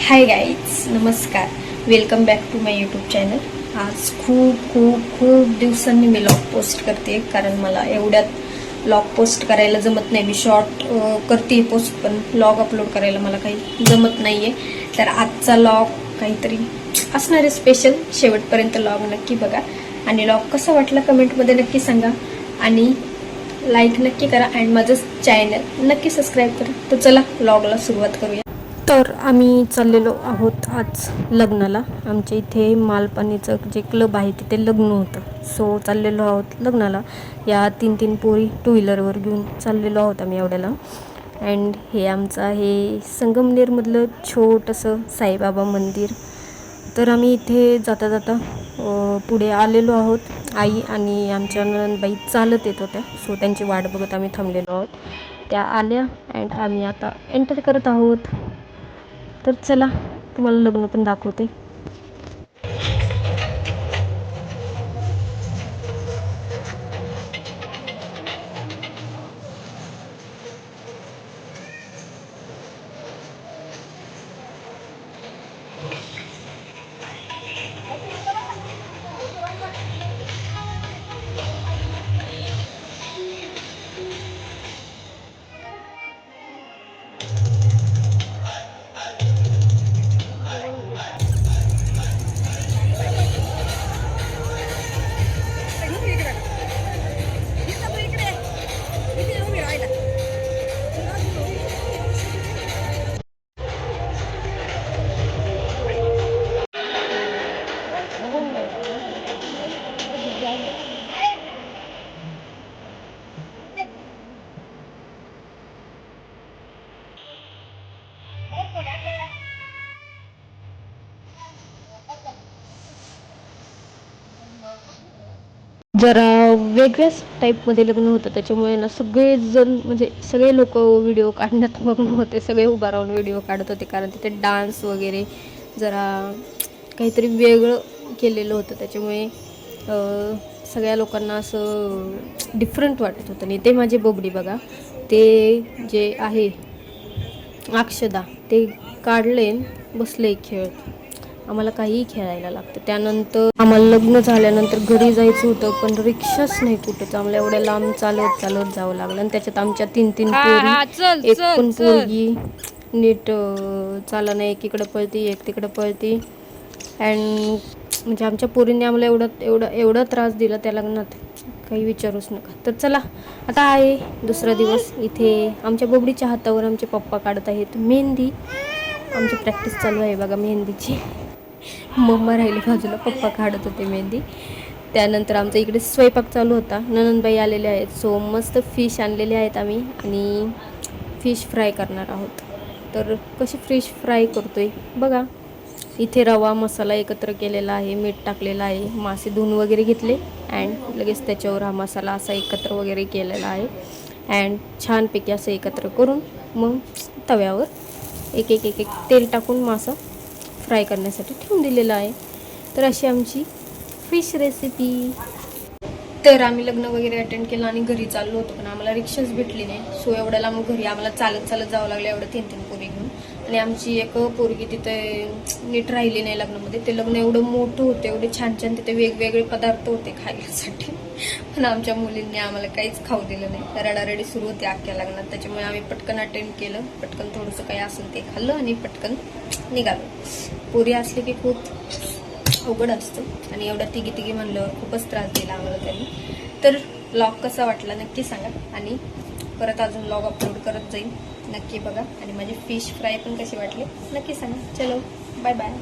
हाय guys, नमस्कार. Welcome back to my YouTube channel. आज खूप खूप खूप दिवसांनी मी लॉग पोस्ट करते, कारण मला एवढ्यात लॉग पोस्ट करायला जमत नाही. मी शॉर्ट करते पोस्ट, पण लॉग अपलोड करायला मला काही जमत नाही आहे. तर आजचा लॉग काहीतरी असणार आहे स्पेशल. शेवटपर्यंत लॉग नक्की बघा आणि लॉग कसा वाटला कमेंटमध्ये नक्की सांगा आणि लाईक नक्की करा आणि माझं चॅनल नक्की सबस्क्राईब करा. तर चला लॉगला सुरुवात करूया. तर आम्ही चाललेलो आहोत आज लग्नाला. आमच्या इथे मालपाणीचं जे क्लब आहे तिथे लग्न होतं. सो चाललेलो आहोत लग्नाला. या तीन पोरी टू व्हीलरवर घेऊन चाललेलो आहोत आम्ही एवढ्याला. अँड हे आमचं आहे संगमनेरमधलं छोटंसं साईबाबा मंदिर. तर आम्ही इथे जाता जाता पुढे आलेलो आहोत. आई आणि आमच्या नणंदबाई चालत येत होत्या. सो त्यांची वाट बघत आम्ही थांबलेलो आहोत. त्या आल्या अँड आम्ही आता एंटर करत आहोत. तर चला तुम्हाला लग्न पण दाखवते. जरा वेगळ्याच टाईपमध्ये लग्न होतं, त्याच्यामुळे ना सगळेजण म्हणजे सगळे लोक व्हिडिओ काढण्यात मग्न होते. सगळे उभा राहून व्हिडिओ काढत होते, कारण तिथे डान्स वगैरे जरा काहीतरी वेगळं केलेलं होतं. त्याच्यामुळे सगळ्या लोकांना असं डिफरंट वाटत होतं. आणि ते माझे बोबडी बघा, ते जे आहे अक्षदा, ते काढले बसले खेळत. आम्हाला काहीही खेळायला लागतं. त्यानंतर आम्हाला लग्न झाल्यानंतर घरी जायचं होतं, पण रिक्षाच नाही कुठंच. आम्हाला एवढ्या लांब चालत चालत जावं लागलं. आणि त्याच्यात आमच्या तीन पोरी, एक पण पोरगी नीट चाला नाही. एक इकडं पळती, एक तिकडं पळती. अँड म्हणजे आमच्या पोरींनी आम्हाला एवढा त्रास दिला त्या लग्नात, काही विचारूच नका. तर चला आता आहे दुसरा दिवस. इथे आमच्या बोबडीच्या हातावर आमचे पप्पा काढत आहेत मेहंदी. आमची प्रॅक्टिस चालू आहे बघा मेहंदीची. मम्मा राहिली बाजूला, पप्पा काढत होते मेहंदी. त्यानंतर आमचा इकडे स्वयंपाक चालू होता. नणंदबाई आलेले आहेत. सो मस्त फिश आणलेले आहेत आम्ही आणि फिश फ्राय करणार आहोत. तर कशी फिश फ्राय करतोय बघा. इथे रवा मसाला एकत्र केलेला आहे, मीठ टाकलेलं आहे, मासे धुवून वगैरे घेतले अँड लगेच त्याच्यावर हा मसाला असा एकत्र वगैरे केलेला आहे. अँड छानपैकी असं एकत्र करून मग तव्यावर एक एक एक एक तेल टाकून मासा फ्राय करण्यासाठी ठेवून दिलेलं आहे. तर अशी आमची फिश रेसिपी. तर आम्ही लग्न वगैरे अटेंड केलं आणि घरी चाललो होतो, पण आम्हाला रिक्षाच भेटली नाही. सो एवढ्याला मग घरी आम्हाला चालत चालत जावं लागलं, एवढं तीन पोरी घेऊन. आणि आमची एक पोरगी तिथे नीट राहिली नाही लग्नामध्ये. ते लग्न एवढं मोठं होतं, एवढे छान छान तिथे वेगवेगळे पदार्थ होते खायसाठी, पण आमच्या मुलींनी आम्हाला काहीच खाऊ दिलं नाही. रडारडी सुरू होती अख्ख्या लग्नात. त्याच्यामुळे आम्ही पटकन अटेंड केलं, पटकन थोडंसं काही असेल ते खाल्लं आणि पटकन निघालो. पोरी असली की खूप अवघड असतं, आणि एवढ्या तिघी म्हणल्यावर खूपच त्रास दिला आम्हाला त्यांनी. तर व्लॉग कसा वाटला नक्की सांगा, आणि परत अजून व्लॉग अपलोड करत जाईल, नक्की बघा. आणि माझी फिश फ्राय पण कशी वाटली नक्की सांगा. चलो बाय बाय.